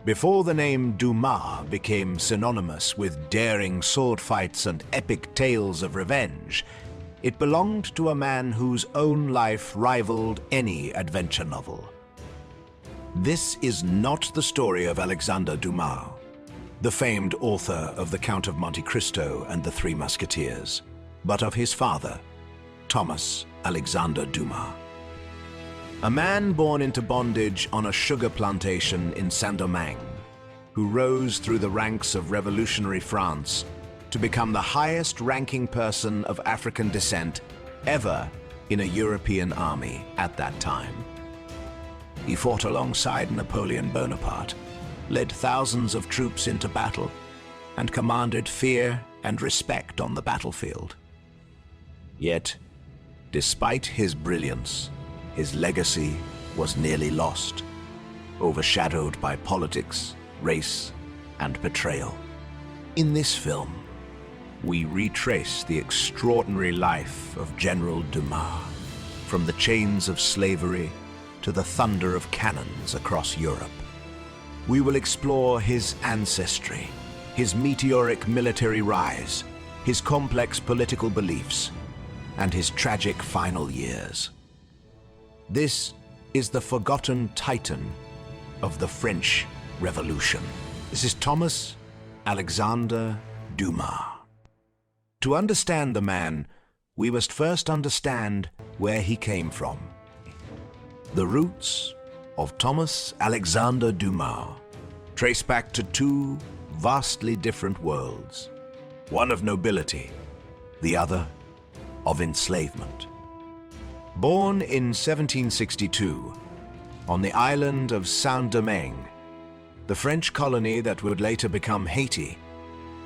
Before the name Dumas became synonymous with daring sword fights and epic tales of revenge, it belonged to a man whose own life rivaled any adventure novel. This is not the story of Alexandre Dumas, the famed author of The Count of Monte Cristo and The Three Musketeers, but of his father, Thomas Alexandre Dumas. A man born into bondage on a sugar plantation in Saint-Domingue, who rose through the ranks of revolutionary France to become the highest-ranking person of African descent ever in a European army at that time. He fought alongside Napoleon Bonaparte, led thousands of troops into battle, and commanded fear and respect on the battlefield. Yet, despite his brilliance, his legacy was nearly lost, overshadowed by politics, race, and betrayal. In this film, we retrace the extraordinary life of General Dumas, from the chains of slavery to the thunder of cannons across Europe. We will explore his ancestry, his meteoric military rise, his complex political beliefs, and his tragic final years. This is the forgotten titan of the French Revolution. This is Thomas Alexandre Dumas. To understand the man, we must first understand where he came from. The roots of Thomas Alexandre Dumas trace back to two vastly different worlds, one of nobility, the other of enslavement. Born in 1762 on the island of Saint-Domingue, the French colony that would later become Haiti,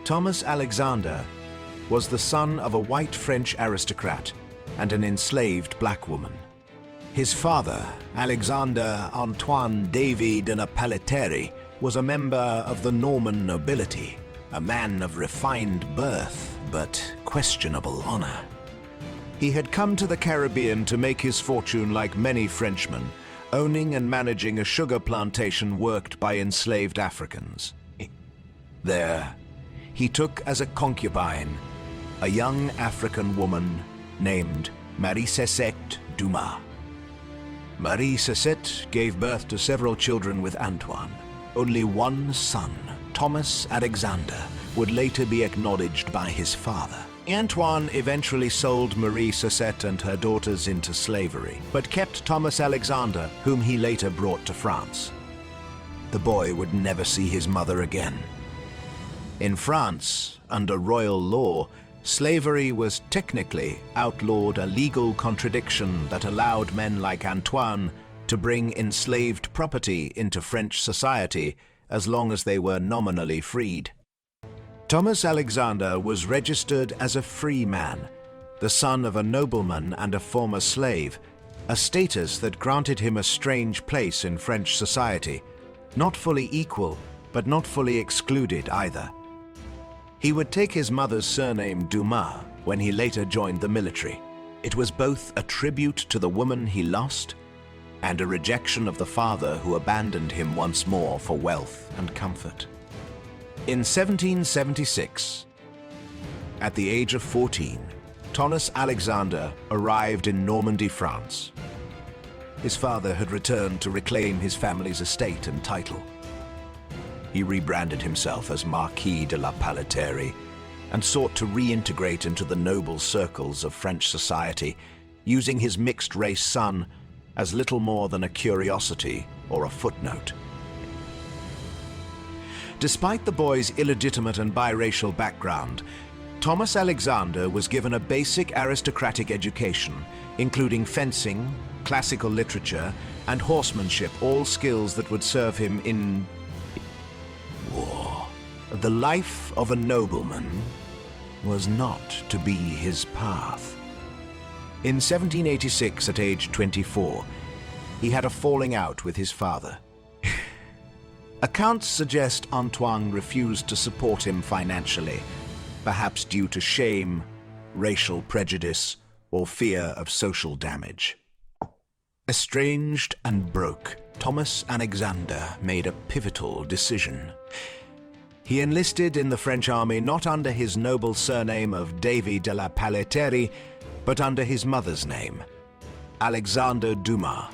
Thomas Alexandre was the son of a white French aristocrat and an enslaved black woman. His father, Alexandre Antoine David de la Paletterie, was a member of the Norman nobility, a man of refined birth but questionable honor. He had come to the Caribbean to make his fortune like many Frenchmen, owning and managing a sugar plantation worked by enslaved Africans. There, he took as a concubine a young African woman named Marie-Cécile Dumas. Marie-Cécile gave birth to several children with Antoine. Only one son, Thomas Alexandre, would later be acknowledged by his father. Antoine eventually sold Marie-Cécile and her daughters into slavery, but kept Thomas Alexandre, whom he later brought to France. The boy would never see his mother again. In France, under royal law, slavery was technically outlawed, a legal contradiction that allowed men like Antoine to bring enslaved property into French society as long as they were nominally freed. Thomas Alexandre was registered as a free man, the son of a nobleman and a former slave, a status that granted him a strange place in French society, not fully equal, but not fully excluded either. He would take his mother's surname Dumas when he later joined the military. It was both a tribute to the woman he lost and a rejection of the father who abandoned him once more for wealth and comfort. In 1776, at the age of 14, Thomas Alexandre arrived in Normandy, France. His father had returned to reclaim his family's estate and title. He rebranded himself as Marquis de la Paletterie and sought to reintegrate into the noble circles of French society, using his mixed-race son as little more than a curiosity or a footnote. Despite the boy's illegitimate and biracial background, Thomas Alexandre was given a basic aristocratic education, including fencing, classical literature, and horsemanship, all skills that would serve him in war. The life of a nobleman was not to be his path. In 1786, at age 24, he had a falling out with his father. Accounts suggest Antoine refused to support him financially, perhaps due to shame, racial prejudice, or fear of social damage. Estranged and broke, Thomas Alexandre made a pivotal decision. He enlisted in the French army not under his noble surname of Davy de la Pelletterie, but under his mother's name, Alexandre Dumas.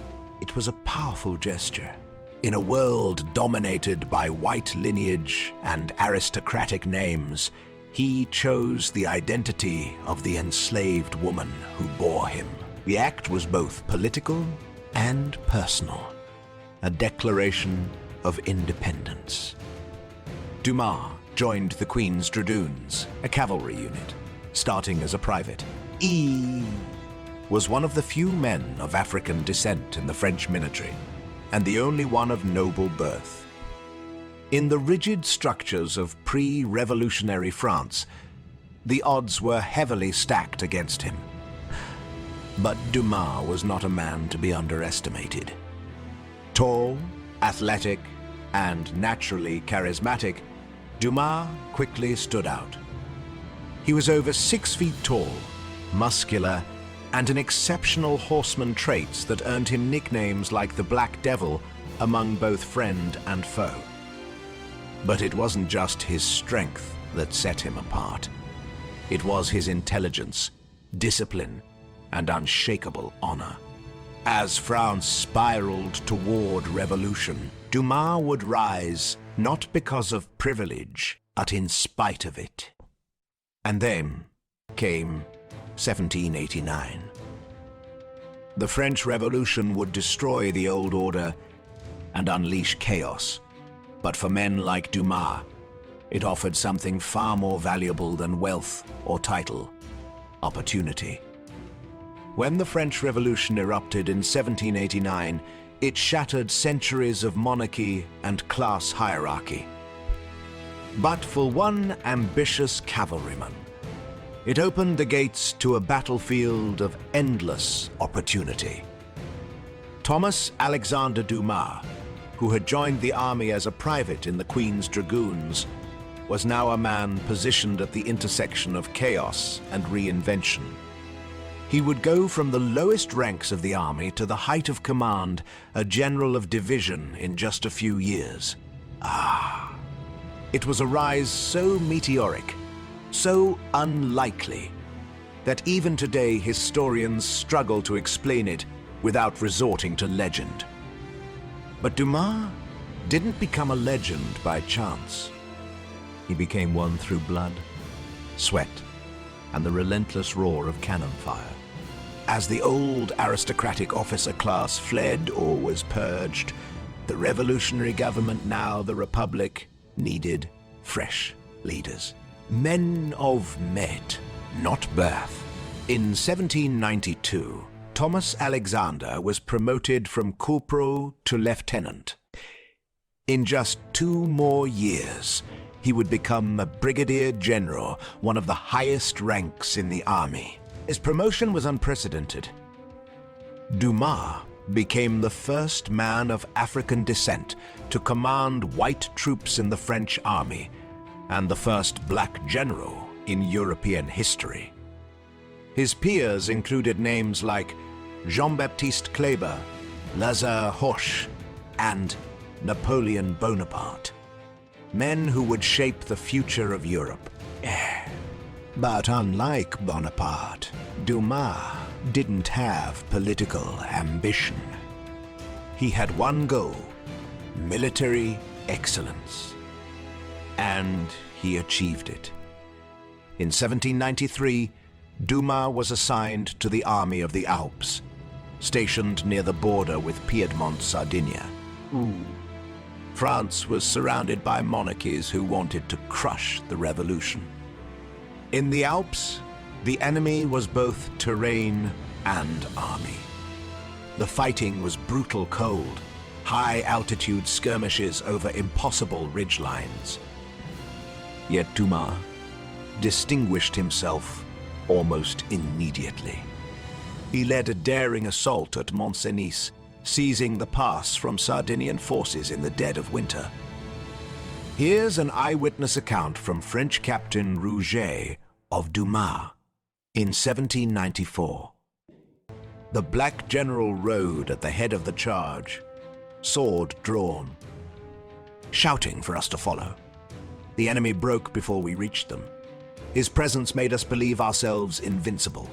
It was a powerful gesture. In a world dominated by white lineage and aristocratic names, he chose the identity of the enslaved woman who bore him. The act was both political and personal, a declaration of independence. Dumas joined the Queen's Dragoons, a cavalry unit, starting as a private. He was one of the few men of African descent in the French military, and the only one of noble birth. In the rigid structures of pre-revolutionary France, the odds were heavily stacked against him. But Dumas was not a man to be underestimated. Tall, athletic, and naturally charismatic, Dumas quickly stood out. He was over 6 feet tall, muscular, and an exceptional horseman traits that earned him nicknames like the Black Devil among both friend and foe. But it wasn't just his strength that set him apart. It was his intelligence, discipline, and unshakable honor. As France spiraled toward revolution, Dumas would rise not because of privilege, but in spite of it. And then came 1789. The French Revolution would destroy the old order and unleash chaos. But for men like Dumas, it offered something far more valuable than wealth or title: opportunity. When the French Revolution erupted in 1789, it shattered centuries of monarchy and class hierarchy. But for one ambitious cavalryman, it opened the gates to a battlefield of endless opportunity. Thomas Alexandre Dumas, who had joined the army as a private in the Queen's Dragoons, was now a man positioned at the intersection of chaos and reinvention. He would go from the lowest ranks of the army to the height of command, a general of division, in just a few years. It was a rise so meteoric, so unlikely, that even today historians struggle to explain it without resorting to legend. But Dumas didn't become a legend by chance. He became one through blood, sweat, and the relentless roar of cannon fire. As the old aristocratic officer class fled or was purged, the revolutionary government, now the Republic, needed fresh leaders. Men of merit, not birth. In 1792, Thomas Alexandre was promoted from corporal to lieutenant. In just 2 more years, he would become a brigadier general, one of the highest ranks in the army. His promotion was unprecedented. Dumas became the first man of African descent to command white troops in the French army, and the first black general in European history. His peers included names like Jean-Baptiste Kleber, Lazare Hoche, and Napoleon Bonaparte. Men who would shape the future of Europe. But unlike Bonaparte, Dumas didn't have political ambition. He had one goal: military excellence. And he achieved it. In 1793, Dumas was assigned to the Army of the Alps, stationed near the border with Piedmont, Sardinia. France was surrounded by monarchies who wanted to crush the revolution. In the Alps, the enemy was both terrain and army. The fighting was brutal cold, high-altitude skirmishes over impossible ridgelines. Yet Dumas distinguished himself almost immediately. He led a daring assault at Mont-Cenis, seizing the pass from Sardinian forces in the dead of winter. Here's an eyewitness account from French Captain Rouget of Dumas in 1794. The black general rode at the head of the charge, sword drawn, shouting for us to follow. The enemy broke before we reached them. His presence made us believe ourselves invincible.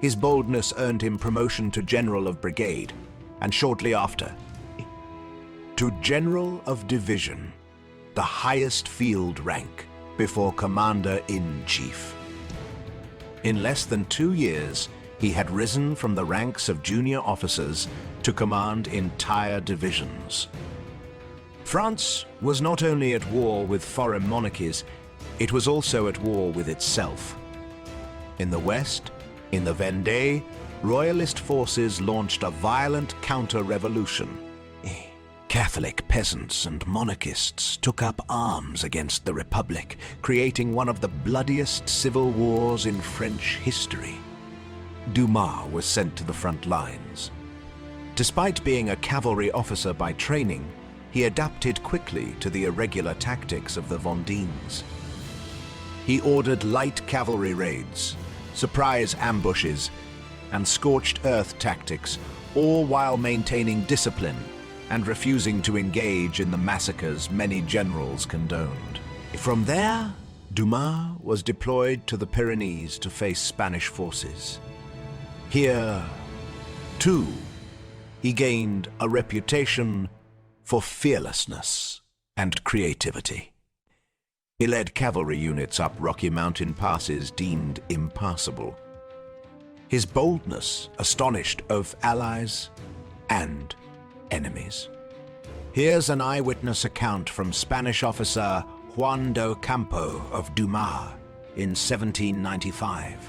His boldness earned him promotion to General of Brigade, and shortly after, to General of Division, the highest field rank before Commander-in-Chief. In less than 2 years, he had risen from the ranks of junior officers to command entire divisions. France was not only at war with foreign monarchies, it was also at war with itself. In the West, in the Vendée, royalist forces launched a violent counter-revolution. Catholic peasants and monarchists took up arms against the Republic, creating one of the bloodiest civil wars in French history. Dumas was sent to the front lines. Despite being a cavalry officer by training, he adapted quickly to the irregular tactics of the Vendéens. He ordered light cavalry raids, surprise ambushes, and scorched earth tactics, all while maintaining discipline and refusing to engage in the massacres many generals condoned. From there, Dumas was deployed to the Pyrenees to face Spanish forces. Here, too, he gained a reputation for fearlessness and creativity. He led cavalry units up Rocky Mountain passes deemed impassable. His boldness astonished both allies and enemies. Here's an eyewitness account from Spanish officer Juan do Campo of Dumas in 1795.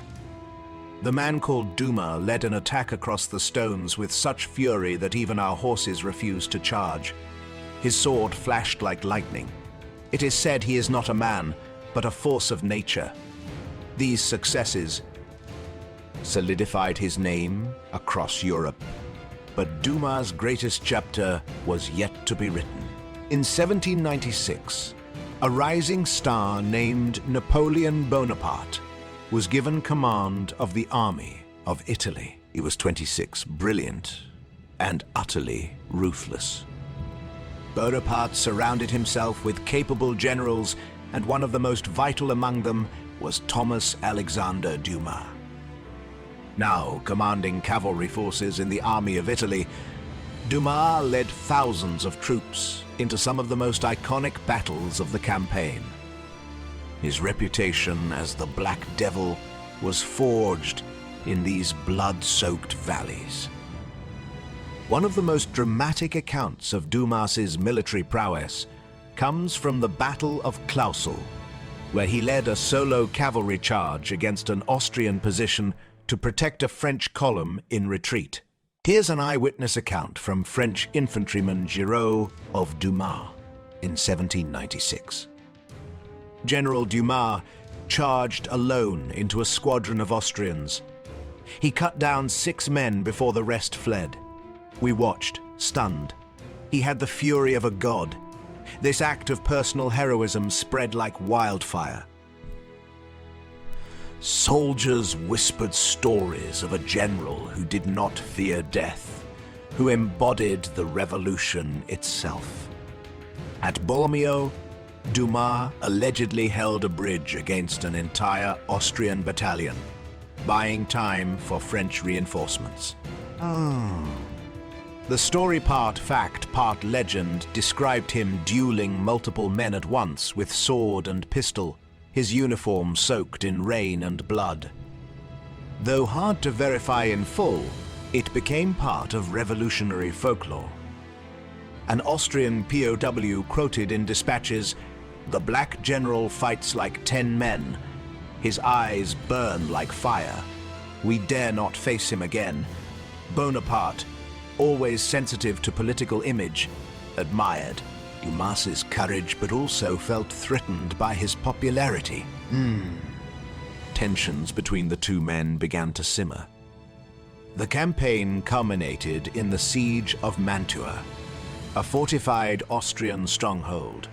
The man called Dumas led an attack across the stones with such fury that even our horses refused to charge. His sword flashed like lightning. It is said he is not a man, but a force of nature. These successes solidified his name across Europe. But Dumas' greatest chapter was yet to be written. In 1796, a rising star named Napoleon Bonaparte was given command of the army of Italy. He was 26, brilliant, and utterly ruthless. Bonaparte surrounded himself with capable generals, and one of the most vital among them was Thomas Alexandre Dumas. Now commanding cavalry forces in the army of Italy, Dumas led thousands of troops into some of the most iconic battles of the campaign. His reputation as the Black Devil was forged in these blood-soaked valleys. One of the most dramatic accounts of Dumas's military prowess comes from the Battle of Clausel, where he led a solo cavalry charge against an Austrian position to protect a French column in retreat. Here's an eyewitness account from French infantryman Giraud of Dumas in 1796. General Dumas charged alone into a squadron of Austrians. He cut down 6 men before the rest fled. We watched, stunned. He had the fury of a god. This act of personal heroism spread like wildfire. Soldiers whispered stories of a general who did not fear death, who embodied the revolution itself. At Bormio, Dumas allegedly held a bridge against an entire Austrian battalion, buying time for French reinforcements. The story part fact, part legend described him dueling multiple men at once with sword and pistol, his uniform soaked in rain and blood. Though hard to verify in full, it became part of revolutionary folklore. An Austrian POW quoted in dispatches, "The black general fights like 10 men. His eyes burn like fire. We dare not face him again. Bonaparte, always sensitive to political image, admired Dumas's courage but also felt threatened by his popularity." Tensions between the two men began to simmer. The campaign culminated in the siege of Mantua, a fortified Austrian stronghold.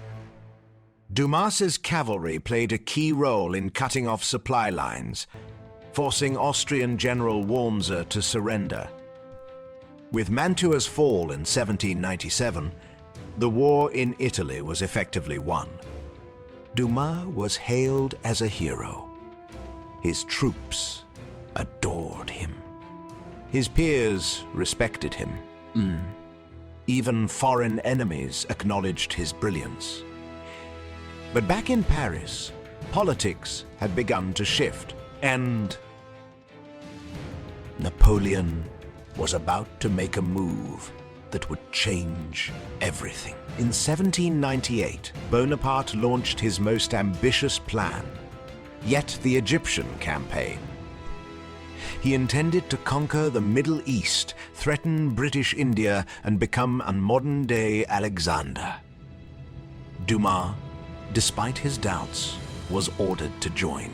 Dumas's cavalry played a key role in cutting off supply lines, forcing Austrian General Wormser to surrender. With Mantua's fall in 1797, the war in Italy was effectively won. Dumas was hailed as a hero. His troops adored him. His peers respected him. Even foreign enemies acknowledged his brilliance. But back in Paris, politics had begun to shift, and Napoleon was about to make a move that would change everything. In 1798, Bonaparte launched his most ambitious plan, yet the Egyptian campaign. He intended to conquer the Middle East, threaten British India, and become a modern-day Alexander. Dumas, despite his doubts, was ordered to join.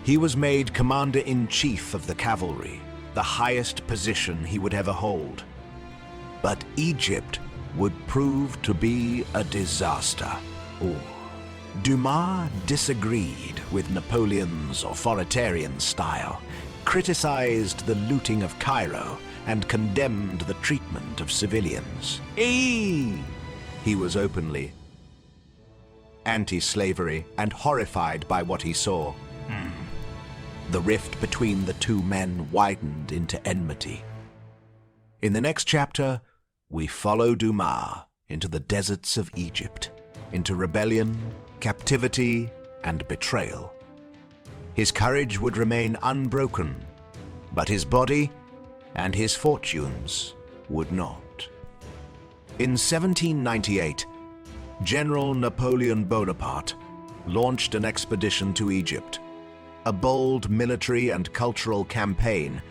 He was made commander-in-chief of the cavalry, the highest position he would ever hold. But Egypt would prove to be a disaster. Dumas disagreed with Napoleon's authoritarian style, criticized the looting of Cairo, and condemned the treatment of civilians. He was openly anti-slavery and horrified by what he saw. The rift between the two men widened into enmity. In the next chapter, we follow Dumas into the deserts of Egypt, into rebellion, captivity, and betrayal. His courage would remain unbroken, but his body and his fortunes would not. In 1798, General Napoleon Bonaparte launched an expedition to Egypt, a bold military and cultural campaign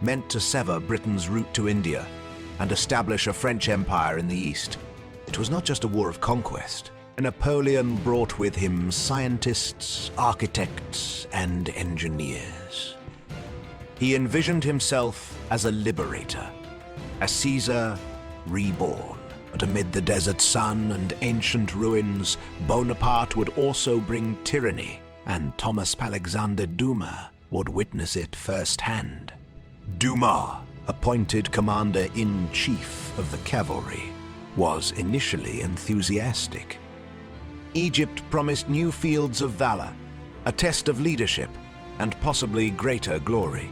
meant to sever Britain's route to India and establish a French empire in the East. It was not just a war of conquest. Napoleon brought with him scientists, architects, and engineers. He envisioned himself as a liberator, a Caesar reborn. But amid the desert sun and ancient ruins, Bonaparte would also bring tyranny, and Thomas Alexandre Dumas would witness it firsthand. Dumas, appointed commander-in-chief of the cavalry, was initially enthusiastic. Egypt promised new fields of valor, a test of leadership, and possibly greater glory.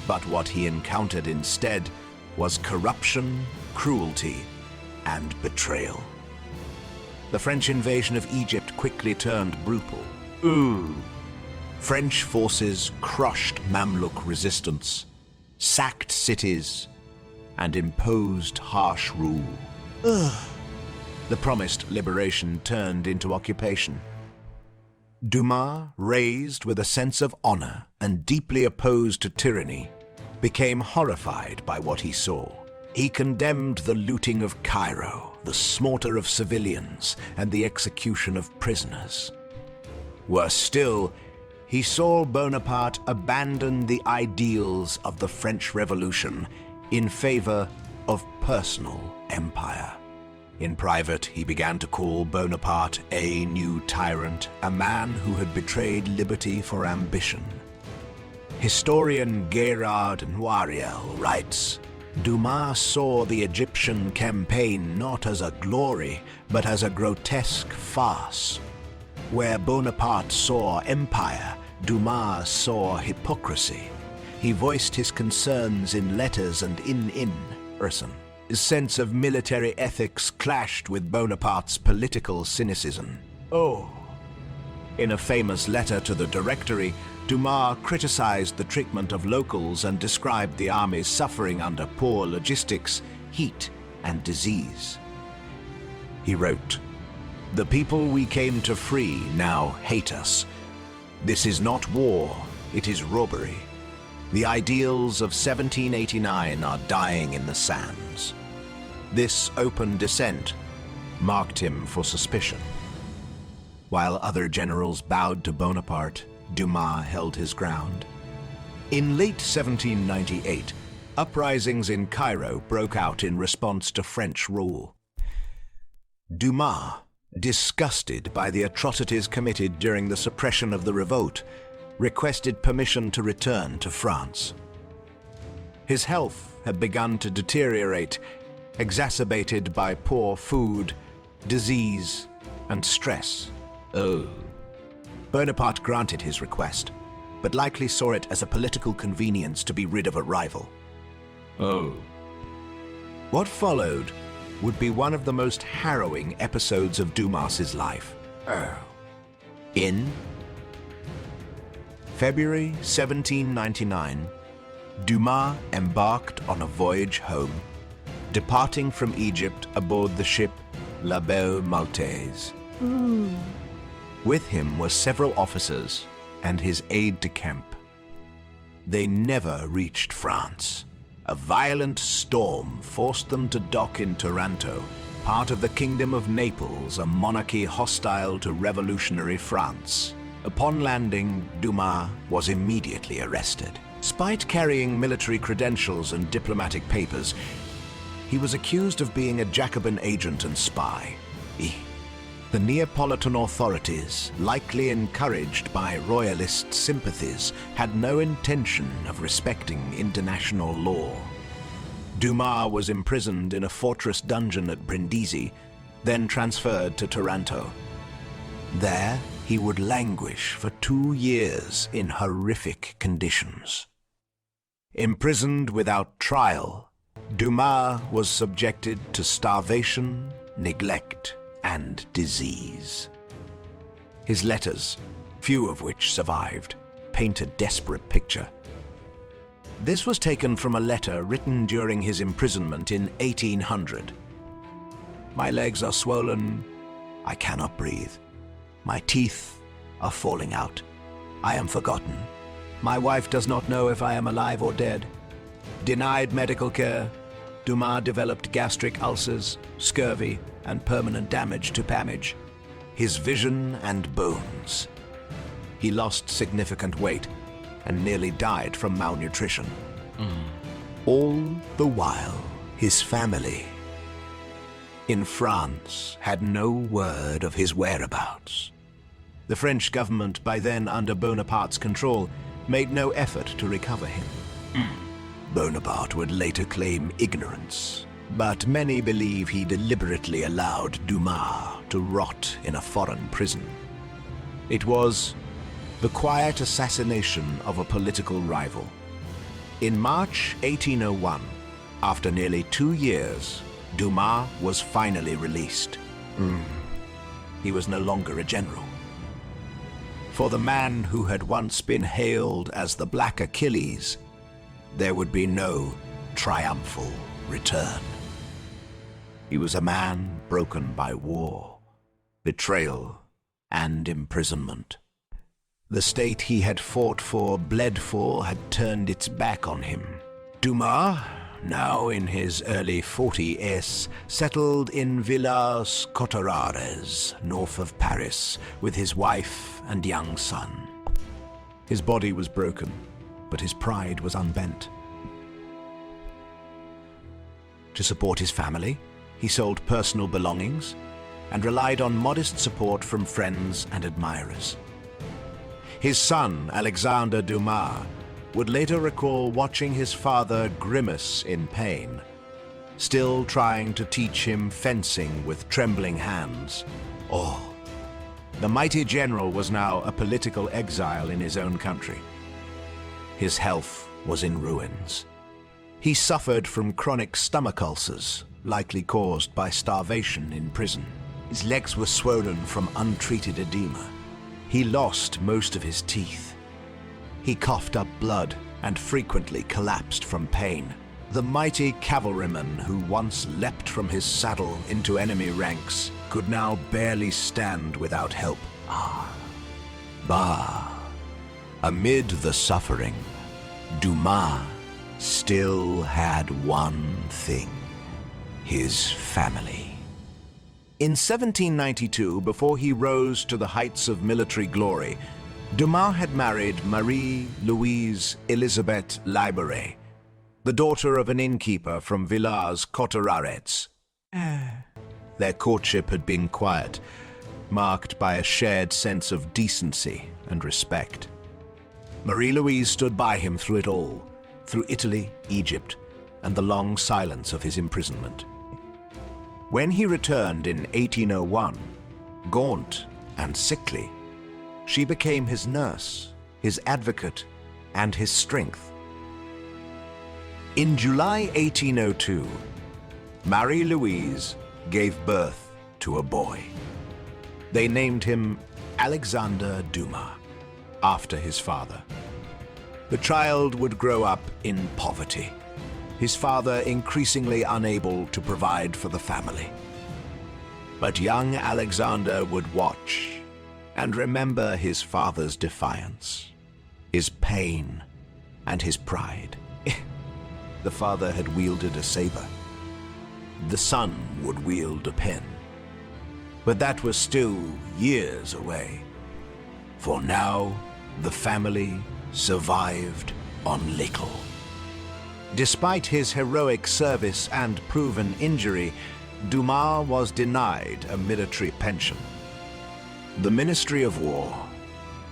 But what he encountered instead was corruption, cruelty, and betrayal. The French invasion of Egypt quickly turned brutal. French forces crushed Mamluk resistance, sacked cities, and imposed harsh rule. The promised liberation turned into occupation. Dumas, raised with a sense of honor and deeply opposed to tyranny, became horrified by what he saw. He condemned the looting of Cairo, the slaughter of civilians, and the execution of prisoners. Worse still, he saw Bonaparte abandon the ideals of the French Revolution in favor of personal empire. In private, he began to call Bonaparte a new tyrant, a man who had betrayed liberty for ambition. Historian Gérard Noiriel writes, Dumas saw the Egyptian campaign not as a glory, but as a grotesque farce. Where Bonaparte saw empire, Dumas saw hypocrisy. He voiced his concerns in letters and in person. His sense of military ethics clashed with Bonaparte's political cynicism. In a famous letter to the Directory, Dumas criticized the treatment of locals and described the army's suffering under poor logistics, heat, and disease. He wrote, "The people we came to free now hate us. This is not war, it is robbery. The ideals of 1789 are dying in the sands." This open dissent marked him for suspicion. While other generals bowed to Bonaparte, Dumas held his ground. In late 1798, uprisings in Cairo broke out in response to French rule. Dumas, disgusted by the atrocities committed during the suppression of the revolt, requested permission to return to France. His health had begun to deteriorate, exacerbated by poor food, disease, and stress. Bonaparte granted his request, but likely saw it as a political convenience to be rid of a rival. What followed would be one of the most harrowing episodes of Dumas's life. In February 1799, Dumas embarked on a voyage home, departing from Egypt aboard the ship La Belle Maltaise. With him were several officers and his aide-de-camp. They never reached France. A violent storm forced them to dock in Taranto, part of the Kingdom of Naples, a monarchy hostile to revolutionary France. Upon landing, Dumas was immediately arrested. Despite carrying military credentials and diplomatic papers, he was accused of being a Jacobin agent and spy. The Neapolitan authorities, likely encouraged by royalist sympathies, had no intention of respecting international law. Dumas was imprisoned in a fortress dungeon at Brindisi, then transferred to Taranto. There, he would languish for 2 years in horrific conditions. Imprisoned without trial, Dumas was subjected to starvation, neglect, and disease. His letters, few of which survived, paint a desperate picture. This was taken from a letter written during his imprisonment in 1800. "My legs are swollen. I cannot breathe. My teeth are falling out. I am forgotten. My wife does not know if I am alive or dead. Denied medical care, Dumas developed gastric ulcers, scurvy, and permanent damage to Pamage, his vision and bones. He lost significant weight and nearly died from malnutrition. All the while, his family in France had no word of his whereabouts. The French government, by then under Bonaparte's control, made no effort to recover him. Bonaparte would later claim ignorance, but many believe he deliberately allowed Dumas to rot in a foreign prison. It was the quiet assassination of a political rival. In March 1801, after nearly 2 years, Dumas was finally released. He was no longer a general. For the man who had once been hailed as the Black Achilles, there would be no triumphal return. He was a man broken by war, betrayal, and imprisonment. The state he had fought for, bled for, had turned its back on him. Dumas, now in his early 40s, settled in Villas Cotterarès, north of Paris, with his wife and young son. His body was broken, but his pride was unbent. To support his family, he sold personal belongings and relied on modest support from friends and admirers. His son, Alexandre Dumas, would later recall watching his father grimace in pain, still trying to teach him fencing with trembling hands. The mighty general was now a political exile in his own country. His health was in ruins. He suffered from chronic stomach ulcers, likely caused by starvation in prison. His legs were swollen from untreated edema. He lost most of his teeth. He coughed up blood and frequently collapsed from pain. The mighty cavalryman who once leapt from his saddle into enemy ranks could now barely stand without help. Amid the suffering, Dumas still had one thing: his family. In 1792, before he rose to the heights of military glory, Dumas had married Marie-Louise Elisabeth Liberet, the daughter of an innkeeper from Villas Cotterarès. Their courtship had been quiet, marked by a shared sense of decency and respect. Marie-Louise stood by him through it all, through Italy, Egypt, and the long silence of his imprisonment. When he returned in 1801, gaunt and sickly, she became his nurse, his advocate, and his strength. In July 1802, Marie-Louise gave birth to a boy. They named him Alexandre Dumas, after his father. The child would grow up in poverty, his father increasingly unable to provide for the family. But young Alexander would watch and remember his father's defiance, his pain, and his pride. The father had wielded a saber. The son would wield a pen. But that was still years away. For now, the family survived on little. Despite his heroic service and proven injury, Dumas was denied a military pension. The Ministry of War,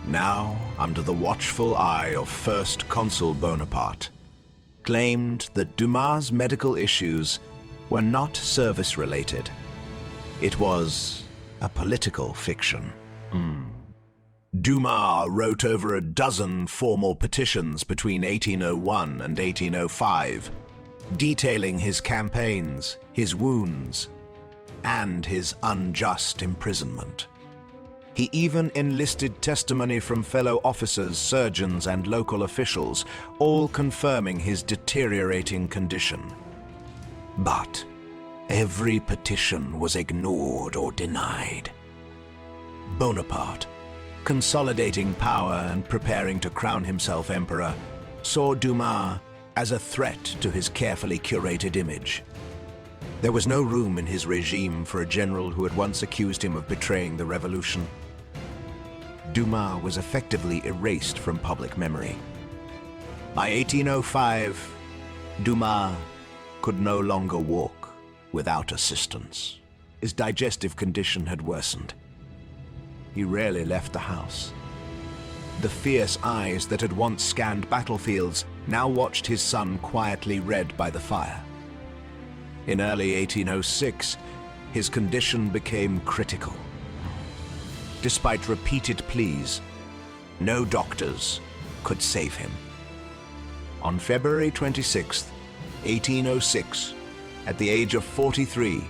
now under the watchful eye of First Consul Bonaparte, claimed that Dumas' medical issues were not service-related. It was a political fiction. Dumas wrote over a dozen formal petitions between 1801 and 1805, detailing his campaigns, his wounds, and his unjust imprisonment. He even enlisted testimony from fellow officers, surgeons, and local officials, all confirming his deteriorating condition. But every petition was ignored or denied. Bonaparte, consolidating power and preparing to crown himself emperor, saw Dumas as a threat to his carefully curated image. There was no room in his regime for a general who had once accused him of betraying the revolution. Dumas was effectively erased from public memory. By 1805, Dumas could no longer walk without assistance. His digestive condition had worsened. He rarely left the house. The fierce eyes that had once scanned battlefields now watched his son quietly read by the fire. In early 1806, his condition became critical. Despite repeated pleas, no doctors could save him. On February 26, 1806, at the age of 43,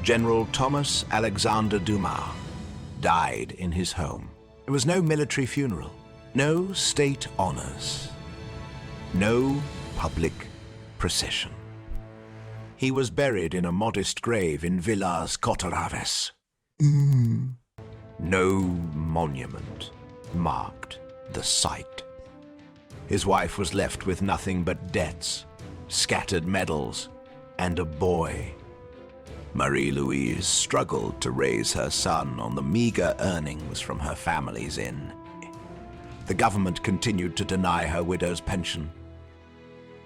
General Thomas Alexandre Dumas died in his home. There was no military funeral, no state honors, no public procession. He was buried in a modest grave in Villas-Cotterêts. No monument marked the site. His wife was left with nothing but debts, scattered medals, and a boy. Marie-Louise struggled to raise her son on the meager earnings from her family's inn. The government continued to deny her widow's pension.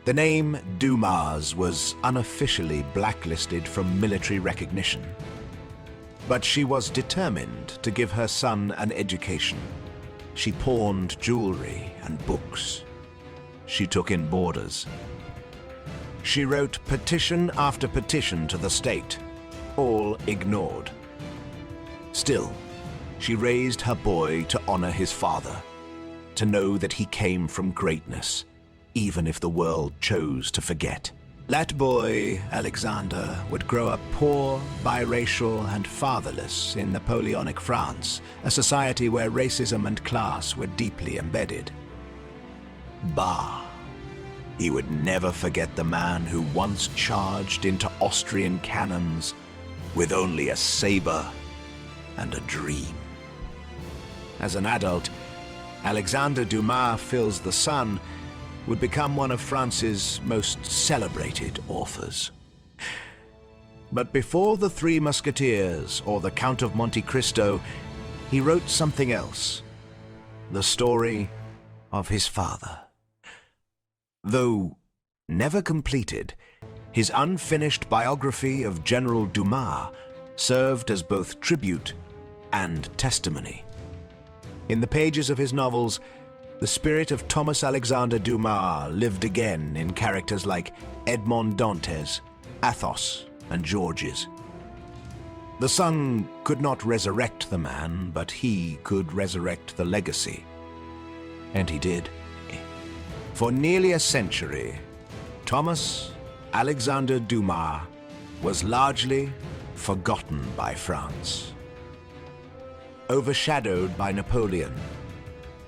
The name Dumas was unofficially blacklisted from military recognition. But she was determined to give her son an education. She pawned jewelry and books. She took in boarders. She wrote petition after petition to the state, all ignored. Still, she raised her boy to honor his father, to know that he came from greatness, even if the world chose to forget. That boy, Alexander, would grow up poor, biracial, and fatherless in Napoleonic France, a society where racism and class were deeply embedded. Bah! He would never forget the man who once charged into Austrian cannons with only a saber and a dream. As an adult, Alexandre Dumas fills the Sun would become one of France's most celebrated authors. But before The Three Musketeers or The Count of Monte Cristo, he wrote something else, the story of his father. Though never completed, his unfinished biography of General Dumas served as both tribute and testimony. In the pages of his novels, the spirit of Thomas Alexandre Dumas lived again in characters like Edmond Dantes, Athos, and Georges. The sun could not resurrect the man, but he could resurrect the legacy. And he did. For nearly a century, Thomas Alexandre Dumas was largely forgotten by France. Overshadowed by Napoleon,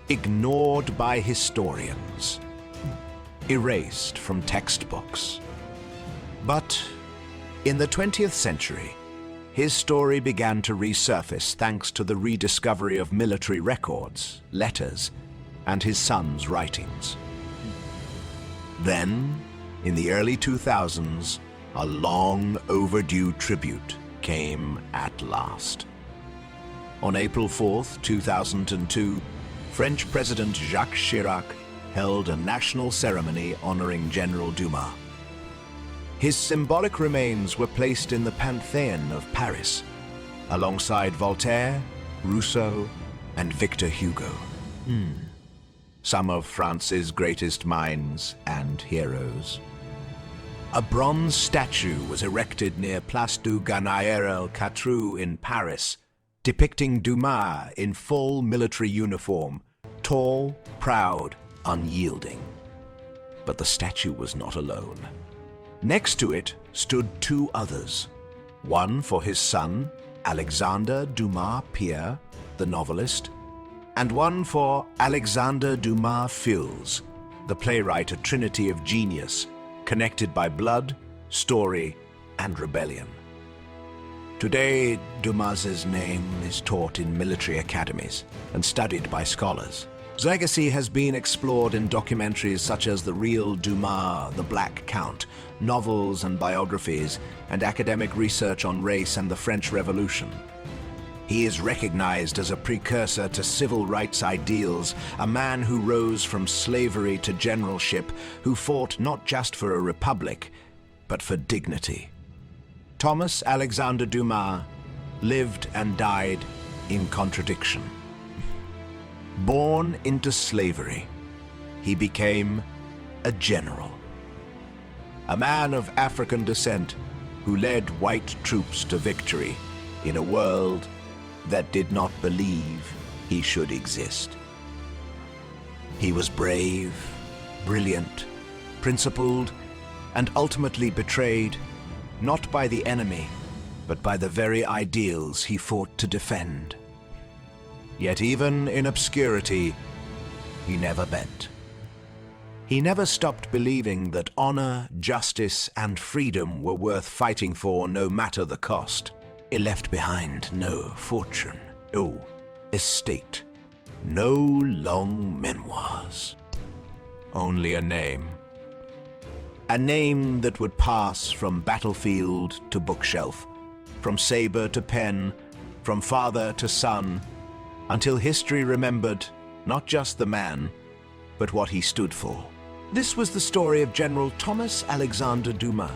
ignored by historians, erased from textbooks. But in the 20th century, his story began to resurface thanks to the rediscovery of military records, letters, and his son's writings. Then, in the early 2000s, a long overdue tribute came at last. On April 4th, 2002, French President Jacques Chirac held a national ceremony honoring General Dumas. His symbolic remains were placed in the Panthéon of Paris, alongside Voltaire, Rousseau, and Victor Hugo. Some of France's greatest minds and heroes. A bronze statue was erected near Place du Ganaïre-el-Catrou in Paris, depicting Dumas in full military uniform, tall, proud, unyielding. But the statue was not alone. Next to it stood two others, one for his son, Alexandre Dumas Pierre, the novelist, and one for Alexandre Dumas Fils, the playwright, a trinity of genius, connected by blood, story, and rebellion. Today, Dumas's name is taught in military academies and studied by scholars. His legacy has been explored in documentaries such as The Real Dumas, The Black Count, novels and biographies, and academic research on race and the French Revolution. He is recognized as a precursor to civil rights ideals, a man who rose from slavery to generalship, who fought not just for a republic, but for dignity. Thomas Alexandre Dumas lived and died in contradiction. Born into slavery, he became a general. A man of African descent who led white troops to victory in a world that did not believe he should exist. He was brave, brilliant, principled, and ultimately betrayed, not by the enemy, but by the very ideals he fought to defend. Yet even in obscurity, he never bent. He never stopped believing that honor, justice, and freedom were worth fighting for no matter the cost. He left behind no fortune, no estate, no long memoirs. Only a name. A name that would pass from battlefield to bookshelf, from saber to pen, from father to son, until history remembered not just the man, but what he stood for. This was the story of General Thomas Alexandre Dumas.